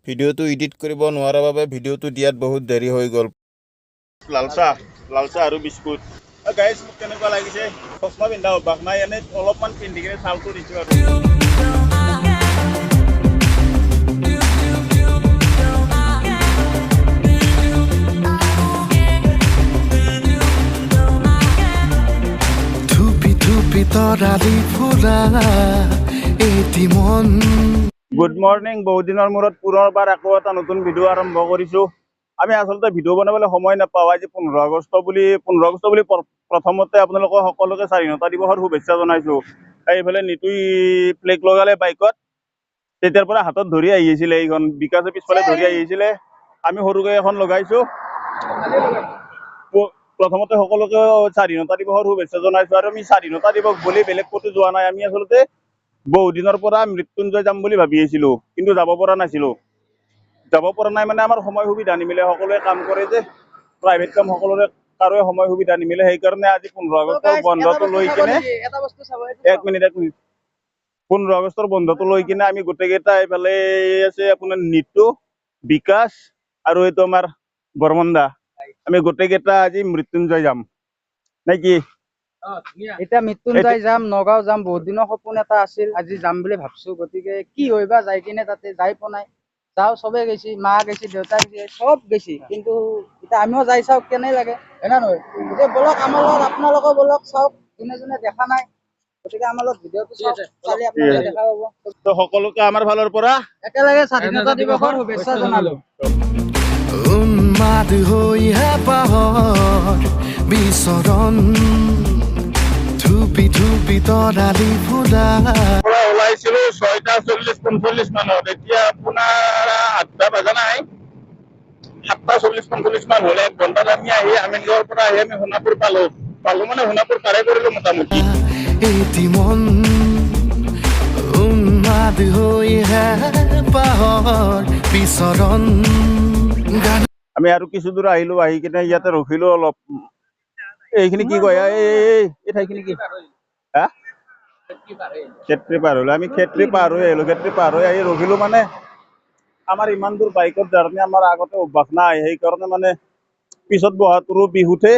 ভিডিওটো এডিট কৰিব নোৱাৰাৰ বাবে ভিডিওটো দিয়াত বহুত দেৰি হৈ গ'ল। লালচা আৰু বিস্কুট। গাইজ মোক কেনেকুৱা লাগিছে? চশমা পিন্ধা অভ্যাস নাই, এনে অলপমান পিন্ধি কিনে চালটো দিছোঁ আৰু। Good morning. বহুত দিনৰ মূৰত পুনৰবাৰ আকৌ এটা নতুন ভিডিঅ' আৰম্ভ কৰিছোঁ। আমি আচলতে ভিডিঅ' বনাবলৈ সময় নাপাওঁ। আজি 15 আগষ্ট বুলি প্ৰথমতে আপোনালোকক সকলোকে স্বাধীনতা দিৱসৰ শুভেচ্ছা জনাইছোঁ। এইফালে নিতুই ফ্লেগ লগালে বাইকত। তেতিয়াৰ পৰা হাতত ধৰি আহি আছিলে, এইখন বিকাশে পিছফালে ধৰি আহি আছিলে। আমি সৰুকৈ এখন লগাইছোঁ। প্ৰথমতে সকলোকে স্বাধীনতা দিৱসৰ শুভেচ্ছা জনাইছোঁ। আৰু আমি স্বাধীনতা দিৱস বুলি বেলেগ ক'তো যোৱা নাই। আমি আচলতে বহু দিনৰ পৰা মৃত্যুঞ্জয় যাম বুলি ভাবি আছিলোঁ, কিন্তু যাব পৰা নাছিলোঁ। যাব পৰা নাই মানে আমাৰ সময় সুবিধা নিমিলে। সকলোৱে কাম কৰে যে, প্ৰাইভেট কাম সকলোৰে কাৰোৱে সময় সুবিধা নিমিলে। সেইকাৰণে আজি 15 আগষ্টৰ বন্ধটো লৈ কিনে 15 আগষ্টৰ বন্ধটো লৈ কিনে আমি গোটেইকেইটা এইফালে আছে আপোনাৰ নিতু, বিকাশ আৰু এইটো আমাৰ বৰ্মন্দা। আমি গোটেইকেইটা আজি মৃত্যুঞ্জয় যাম নেকি? এতিয়া মৃত্যুঞ্জয় যাম, নগাঁও যাম। বহুত দিনৰ সপোন এটা আছিল, আজি যাম বুলি ভাবছো। গতিকে কি হয় বা যাই কিনে তাতে যাই পোৱা নাই। যাওঁ, চবে গৈছি, মা গৈছি, দেউতা গৈছে, চব গৈছি। কিন্তু এতিয়া আমিও যাই চাওক কেনে লাগে, হয় না নহয়? গতিকে বলক আমাৰ লগত, আপোনালোকে বলক, চাওক। যোনে যোনে দেখা নাই, গতিকে আমাৰ লগত ভিডিঅ'টো চাওক, চালে আপোনালোকে দেখা পাব। তো সকলোকে আমাৰ ফালৰ পৰা একেলগে স্বাধীনতা দিৱসৰ শুভেচ্ছা জনালো। উন্মাদ হৈ হেঁপাহৰ বিচৰণ ধুপি ধুপি তৰালি ফুলা ওলাইছিলো 6:40-45 মানত। এতিয়া আপোনাৰ 8টা বাজা নাই, 7:40-45 মান হ'লে। 1 ঘণ্টাত আমি আহি আমিনগাঁৱৰ পৰা আহি আমি সোণাপুৰ পালো মানে সোণাপুৰ পাৰে কৰিলো মোটামুটি। এটি মন উন্মাদ হৈ হেঁপাহৰ বিচৰণ। আমি আৰু কিছু দূৰ আহিলো, আহি কিনে ইয়াতে ৰখিলো অলপ। এইখিনি কি কয়, এই ঠাইখিনি কি হা? খেত্ৰী পাৰ হলো। আমি খেত্ৰী পাৰ হৈ আহিলো। খেত্ৰী পাৰ হৈ আহি ৰখিলো মানে আমাৰ ইমান দূৰ বাইকত জাৰ্ণি আমাৰ আগতে অভ্যাস নাই। সেইকাৰণে মানে পিছত বহাটোৰো বিষ উঠে,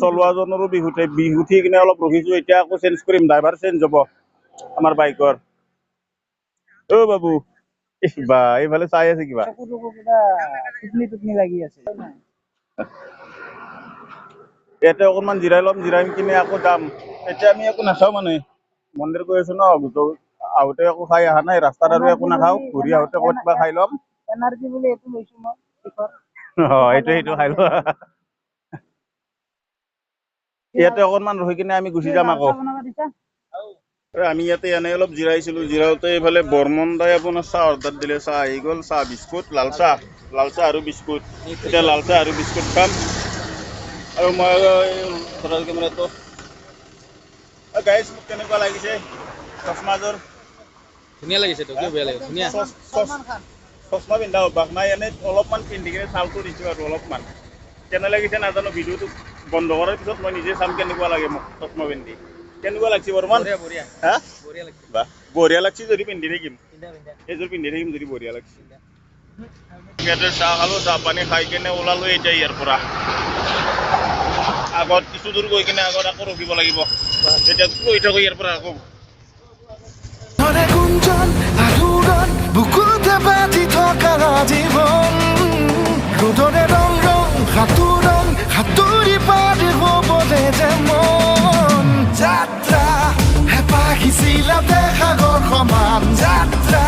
চলোৱাজনৰো বিষ উঠে। বিষ উঠি কিনে অলপ ৰখিছো। এতিয়া আকৌ চেঞ্জ কৰিম, ড্ৰাইভাৰ চেঞ্জ হ'ব আমাৰ বাইকৰ। অ বাবু বা এইফালে চাই আছে কিবা। টুপনি লাগি আছে। ইয়াতে অকণমান জিৰাই ল'ম, জিৰাই কিনে আকৌ যাম। এতিয়া আমি একো নাখাওঁ মানে, মন্দিৰ গৈ আছো ন। আহোঁতে একো খাই অহা নাই, ৰাস্তাত আৰু একো নাখাওঁ। ঘূৰি আহোঁতে ক'ত কিবা খাই ল'ম। এনাৰ্জি বুলি এইটো লৈছো মই। সেইটো খাই লোৱা। ইয়াতে অকণমান ৰখি কিনে আমি গুচি যাম আকৌ। আমি ইয়াতে এনেই অলপ জিৰাইছিলো। জিৰাওতে এইফালে বৰ্মনদাই আপোনাৰ চাহ অৰ্ডাৰ দিলে। চাহ আহি গ'ল, চাহ বিস্কুট, লালচাহ আৰু বিস্কুট। এতিয়া লালচাহ আৰু বিস্কুট খাম। আৰু মই কেমেৰাটো গাইজ মোক কেনেকুৱা লাগিছে চশমাযোৰ? ধুনীয়া লাগিছে তো, কিয় বেয়া লাগে? ধুনীয়া। চশমা পিন্ধা অভ্যাস নাই, এনেই অলপমান পিন্ধি কিনে চালটো দিছোঁ আৰু অলপমান। কেনে লাগিছে নাজানো। ভিডিঅ'টো বন্ধ কৰাৰ পিছত মই নিজে চাম কেনেকুৱা লাগে মোক চশমা পিন্ধি। কেনেকুৱা লাগছে বৰ্মন? বঢ়িয়া। হা? বঢ়িয়া লাগিছে। বাহ, বঢ়িয়া লাগছে যদি পিন্ধি থাকিম। এইযোৰ পিন্ধি থাকিম যদি বঢ়িয়া লাগছে। ইয়াতে চাহ খালো, চাহ পানী খাই কিনে ওলালো এতিয়া ইয়াৰ পৰা। আগত কিছু দূৰ গৈ কিনে আগত আকৌ ৰখিব লাগিব। এতিয়া গৈ থাকো ইয়াৰ পৰা আকৌ। গুঞ্জন আলোড়ন বুকুতে বাজি থকা জীৱন ৰ'দৰে ৰং ৰং সাঁতোৰং সাঁতুৰি পাৰ হ'বলে যে মন। যাত্ৰা হেঁপাহিছিলা সাগৰ সমান। যাত্ৰা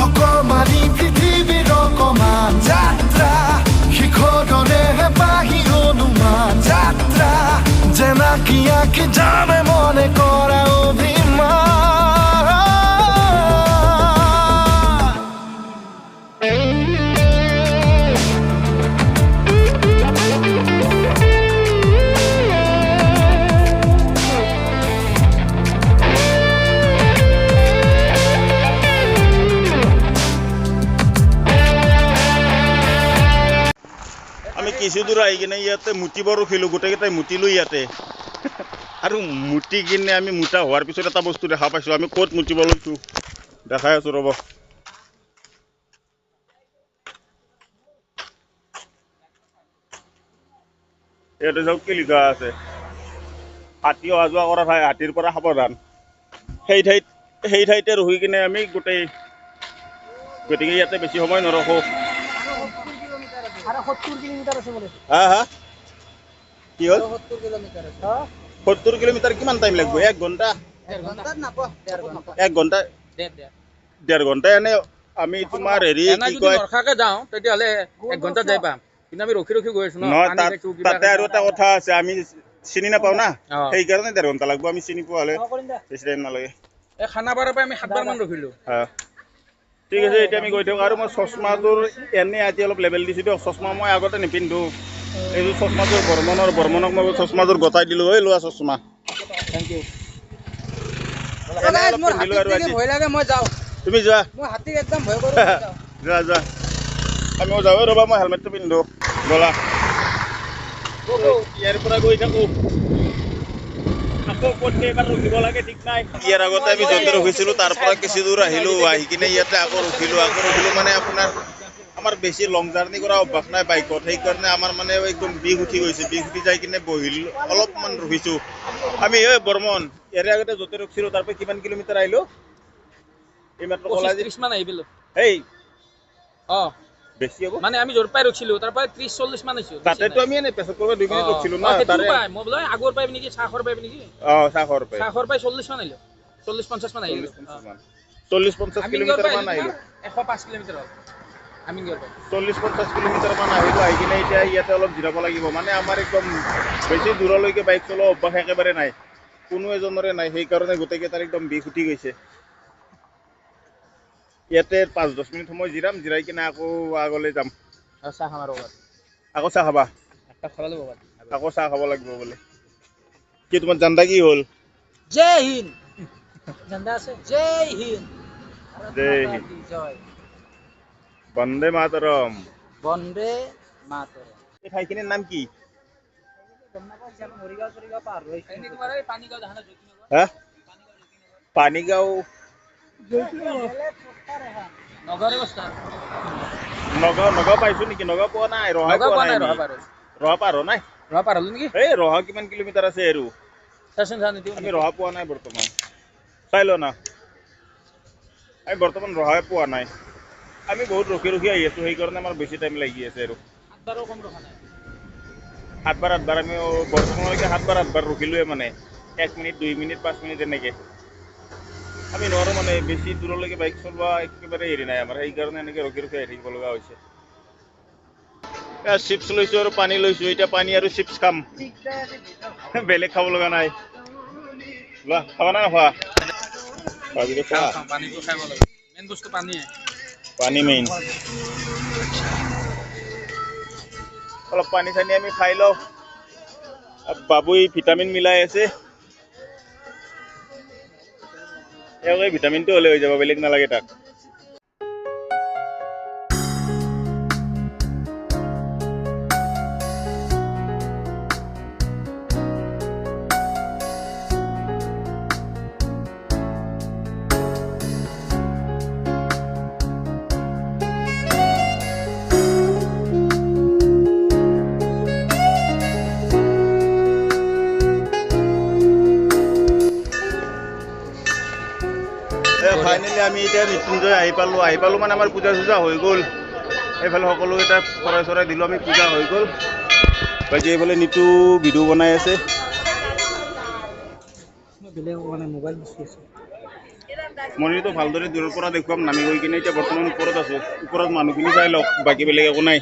অকমানি পৃথিৱীৰ অকমান। যাত্ৰা শিখৰৰে হেঁপাহি অনুমান। যাত্ৰা জেনাকি আঁকি যামে মনে কৰা অভিমান। আমি কিছু দূৰ আহি কিনে ইয়াতে মুতিব ৰখিলোঁ। গোটেইকেইটাই মুতিলোঁ ইয়াতে। আৰু মুতি কিনে আমি মুতা হোৱাৰ পিছত এটা বস্তু দেখা পাইছোঁ। আমি ক'ত মুতিব লৈছোঁ দেখাই আছোঁ ৰ'ব। ইয়াতে চাওক কি লিখা আছে, হাতী অহা যোৱা কৰা ঠাই, হাতীৰ পৰা সাৱধান। সেই ঠাইতে ৰখি কিনে আমি গতিকে ইয়াতে বেছি সময় নৰখোঁ। হা হা কি হ'ল? 70 কিলোমিটাৰ কিমান টাইম লাগিব? 1 ঘণ্টা? 1 ঘণ্টা 1.5 ঘণ্টা এনে আমি তোমাৰ হেৰি এনে কি যদি কয় নৰখাকে যাওঁ তেতিয়াহ'লে 1 ঘণ্টাত যাই পাম, কিন্তু আমি ৰখি ৰখি গৈ আছো ন। নহয়, পানী খাইছো, কিবা তাতে আৰু এটা কথা আছে, আমি চিনি নাপাওঁ না, অ'। সেইকাৰণে 1.5 ঘণ্টা লাগব। আমি চিনি পোৱা হ'লে বেছি টাইম নালাগে। এই খানাপাৰাৰ পৰা আমি 7 বাৰ মান ৰখিলো। হা ঠিক আছে, এতিয়া আমি গৈ থাকোঁ। আৰু মই চশমাযোৰ এনেই আজি অলপ লেবেল দিছোঁ দিয়ক। চশমা মই আগতে নিপিন্ধোঁ, এইযোৰ চশমাযোৰ বৰ্মনক মই চশমাযোৰ গতাই দিলোঁ। ঐ লোৱা চশমা, থেংক ইউ। এনেই অলপ মোৰ পিন্ধিলোঁ আৰু হাতীক আজি। ভয় লাগে, মই যাওঁ। তুমি যোৱা মই হাতীক একদম ভয় কৰোঁ, যোৱা যোৱা, আমিও যাওঁ। ৰ'বা মই হেলমেটটো পিন্ধো। ব'লা, ইয়াৰ পৰা গৈ থাকোঁ। আকৌ ক'ত কেইবাৰ ৰখিব লাগে ঠিক নাই। ইয়াৰ আগতে আমি য'তে ৰখিছিলোঁ তাৰ পৰা কিছু দূৰ আহিলোঁ, আহি কিনে ইয়াতে আকৌ ৰখিলোঁ মানে আপোনাৰ আমাৰ বেছি লং জাৰ্ণি কৰা অভ্যাস নাই বাইকত, সেইকাৰণে আমাৰ মানে একদম বিষ উঠি গৈছে। বিষ উঠি যাই কিনে বহিলোঁ, অলপমান ৰখিছোঁ আমি। বৰ্মন, ইয়াৰে আগতে য'তে ৰখিছিলোঁ তাৰ পৰা কিমান কিলোমিটাৰ আহিলোঁ? এইমাত্ৰ ক'লা যে 25-30 মান আহি পালো। এই অ', বেছি হ'ব মানে আমি য'ৰ পাই ৰখিলোঁ তাৰ পৰা 30-40 মান আহিছোঁ। তাতেতো আমি এনেই পেছাব কৰিব 2 মিনিট ৰখিছিলোঁ না সেইটো তাৰে। পাই মই বোলো আগৰ পাই নেকি, চাহৰ পাই নেকি, চাহৰ পাই চাহৰ পাই 40 মান আহিলোঁ, 40-50 মান আহিলোঁ। 40-50 আমিনগাঁৱৰ কিলোমিটাৰ পৰা মান আহিলোঁ আহিলোঁ। তোমাৰ 105 কিলোমিটাৰ হ'ল আমিনগাঁৱৰ পৰা। 40-50 কিলোমিটাৰ মান আহিলোঁ। আহি কিনে এতিয়া ইয়াতে অলপ জিৰাব লাগিব। মানে আমাৰ একদম বেছি দূৰলৈকে বাইক চলোৱা অভ্যাস একেবাৰে নাই, কোনো এজনৰে নাই, সেইকাৰণে গোটেইকেইটাৰ একদম বিষ উঠি গৈছে। ইয়াতে 5-10 মিনিট সময় জিৰাম, জিৰাই কিনে আকৌ আগলৈ যাম। আৰু চাহ খাম আৰু ক'ৰবাত। আকৌ চাহ খাবা? একটা খাব লাগিব ক'ৰবাত। আকৌ চাহ খাব লাগিব বোলে। কি তোমাৰ জান্দা কি হ'ল? জয় হিন্দ। জান্দা আছে, জয় হিন্দ, জয় হিন্দ, জয় বন্দে মাতৰম। বন্দে মাতৰম। এই ঠাইখিনিৰ নাম কি? মৰিগাঁও পাৰ হৈ তোমাৰ এই পানীগাঁও দেখা নাই হা? পানীগাঁও নগাঁৱৰে বস্তা। নগাঁও পাইছোঁ নেকি? নগাঁও পোৱা নাই, ৰহাই নগাঁও পোৱা নাই আমি। ৰহা পাৰ হৈছোঁ। ৰহা পাৰ হোৱা নাই? ৰহা পাৰ হ'লো নেকি? এই ৰহা কিমান কিলোমিটাৰ আছে আৰু? চাচোন চাওঁ নিদিওঁ আমি ৰহা পোৱা নাই বৰ্তমান, চাই ল না। আমি বৰ্তমান ৰহাই পোৱা নাই। আমি বহুত ৰখি ৰখি আহি আছোঁ, সেইকাৰণে আমাৰ বেছি টাইম লাগি আছে আৰু। 8 বাৰো কম ৰখা নাই। 7 বাৰ 8 বাৰ আমি বৰ্তমানলৈকে 7 বাৰ 8 বাৰ ৰখিলোৱে মানে। 1 মিনিট, 2 মিনিট, 5 মিনিট এনেকে। আমি নোৱাৰোঁ মানে বেছি দূৰলৈকে বাইক চলোৱা একেবাৰে হেৰি নাই আমাৰ, সেইকাৰণে এনেকে ৰখি ৰখি আহি থাকিব লগা হৈছে। চিপছ লৈছোঁ আৰু পানী লৈছোঁ, এতিয়া পানী আৰু চিপছ খাম, বেলেগ খাব লগা নাই। লোৱা, খাবা না নোখোৱা? খাওঁ পানীটো খাব লাগে, মেইন বস্তু পানীয়ে। পানী মেইন। অলপ পানী চানী আমি খাই লওঁ। বাবুই ভিটামিন মিলাই আছে। এই ভিটামিনটো হ'লে হৈ যাব, বেলেগ নালাগে তাক। ফাইনেলি আমি এতিয়া মৃত্যুঞ্জয় আহি পালোঁ মানে আমাৰ পূজা চূজা হৈ গ'ল। এইফালে সকলোকেইটা শৰাই চৰাই দিলোঁ আমি, পূজা হৈ গ'ল। বাকী এইফালে নিতু ভিডিঅ' বনাই আছে। মন্দিৰটো ভালদৰে দূৰৰ পৰা দেখুৱাম, নামি গৈ কিনে এতিয়া বৰ্তমান ওপৰত আছোঁ। ওপৰত মানুহখিনি চাই লওক, বাকী বেলেগ একো নাই।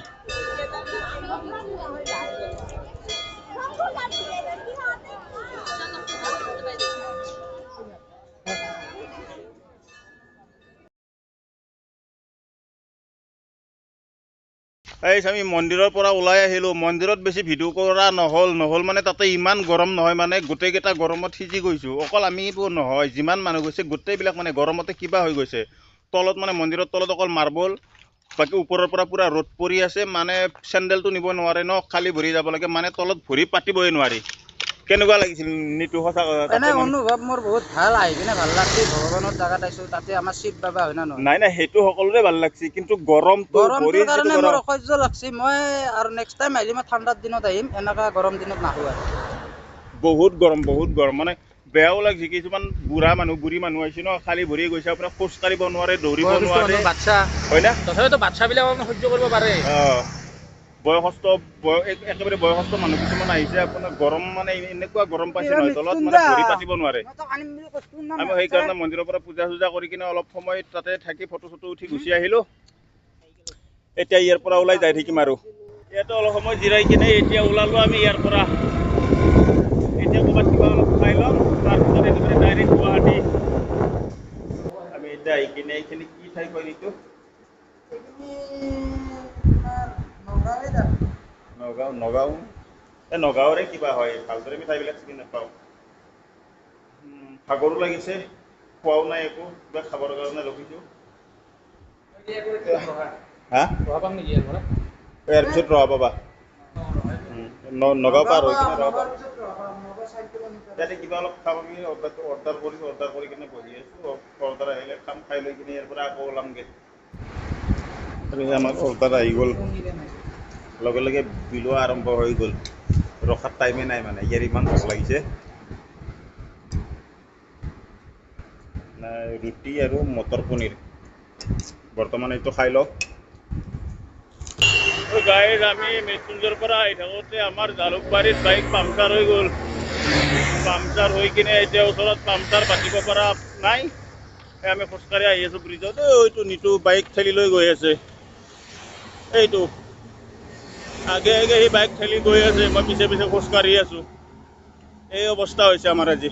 আমি মন্দিৰৰ পৰা ওলাই আহিলোঁ। মন্দিৰত বেছি ভিডিঅ' কৰা নহ'ল মানে তাতে ইমান গৰম নহয়, মানে গোটেইকেইটা গৰমত সিজি গৈছোঁ। অকল আমিবোৰ নহয়, যিমান মানুহ গৈছে গোটেইবিলাক মানে গৰমতে কিবা হৈ গৈছে। তলত মানে মন্দিৰৰ তলত অকল মাৰ্বল, বাকী ওপৰৰ পৰা পুৰা ৰ'দ পৰি আছে, মানে চেণ্ডেলটো নিব নোৱাৰে ন, খালী ভৰি যাব লাগে, মানে তলত ভৰি পাতিবই নোৱাৰি। কেনেকুৱা লাগিছিল নিতু সঁচা কথা এনে তাতে মানে- অনুভৱ মোৰ বহুত ভাল, আহি কিনে ভাল লাগছে। ভগৱানৰ জাগাত আইছো, তাতে আমাৰ শিৱ বাবা হয় না নহয়? নাই নাই সেইটো সকলোৰে ভাল লাগছে, কিন্তু গৰমটো গৰমটোৰ ভৰিৰ যিটো কাৰণে গৰম মোৰ অসহ্য লাগছে। মই আৰু নেক্সট টাইম আহিলে মই ঠাণ্ডাৰ দিনত আহিম, এনেকা গৰম দিনত নাহো আৰু। বহুত গৰম মানে বেয়াও লাগিছে। কিছুমান বুঢ়ী মানুহ আহিছে ন, খালী ভৰি গৈছে, আপোনাৰ খোজ কাঢ়িব নোৱাৰে, দৌৰিব বয়সস্থ নোৱাৰে, মানুহ, বাচ্চা, হয় না? তথাপিতো বাচ্ছাবিলাক অলপমান সহ্য কৰিব পাৰে। একেবাৰে বয়সস্থ মানুহ কিছুমান আহিছে, আপোনাৰ গৰম মানে এনেকুৱা গৰম পাইছে কিবা নহয়, তলত মানে মৃত্যুঞ্জয় ভৰি পাতিব নোৱাৰে। মই তোক আনিম বুলি কৈছো না, আমি সেইকাৰণে মন্দিৰৰ পৰা পূজা চূজা কৰি কিনে অলপ সময় তাতে থাকি ফটো চটো উঠি গুচি আহিলোঁ। এতিয়া ইয়াৰ পৰা ওলাই যাই থাকিম আৰু ইয়াতে অলপ সময় জিৰাই কিনে এতিয়া ওলালোঁ আমি ইয়াৰ পৰা। এতিয়া ক'ৰবাত কিবা অলপ খাই ল'ম, তাৰপিছত একেবাৰে ডাইৰেক্ট গুৱাহাটী। আমি এতিয়া আহি কিনে এইখিনি কি ঠাই কয় এইটো? নগাঁও এই নগাঁৱৰে কিবা হয়, ভালদৰে আমি ঠাইবিলাক চিনি নাপাওঁ। ভাগৰো লাগিছে, খোৱাও নাই একো, কিবা খাবৰ কাৰণে ৰখিছোঁ। হা? ইয়াৰ পিছত ৰহা পাবা। নগাঁও পাৰ হৈ কিনে ৰহা পাবা। ইয়াতে কিবা অলপ খাব অৰ্ডাৰ কৰিছোঁ, অৰ্ডাৰ কৰি কিনে বহি আছোঁ। অৰ্ডাৰ আহিলে খাম, খাই লৈ কিনে ইয়াৰ পৰা আকৌ ওলামগৈ। আমাৰ অৰ্ডাৰ আহি গ'ল, লগে লগে বিলোৱা আৰম্ভ হৈ গ'ল। ৰখাৰ টাইমে নাই মানে, ইয়াৰ ইমান ভোক লাগিছে। ৰুটি আৰু মটৰ পনীৰ, বৰ্তমান এইটো খাই লওক। গাইজ, আমি মৃত্যুঞ্জয়ৰ পৰা আহি থাকোঁতে আমাৰ জালুকবাৰীত বাইক পামচাৰ হৈ গ'ল। পামচাৰ হৈ কিনে এতিয়া ওচৰত পামচাৰ পাতিব পৰা নাই। আমি খোজকাঢ়ি আহি আছোঁ ব্ৰিজত। এইটো নিতু বাইক ঠেলি লৈ গৈ আছে, এইটো আগে আগে সি বাইক ঠেলি গৈ আছে, মই পিছে পিছে খোজকাঢ়ি আছোঁ। এই অৱস্থা হৈছে আমাৰ আজি।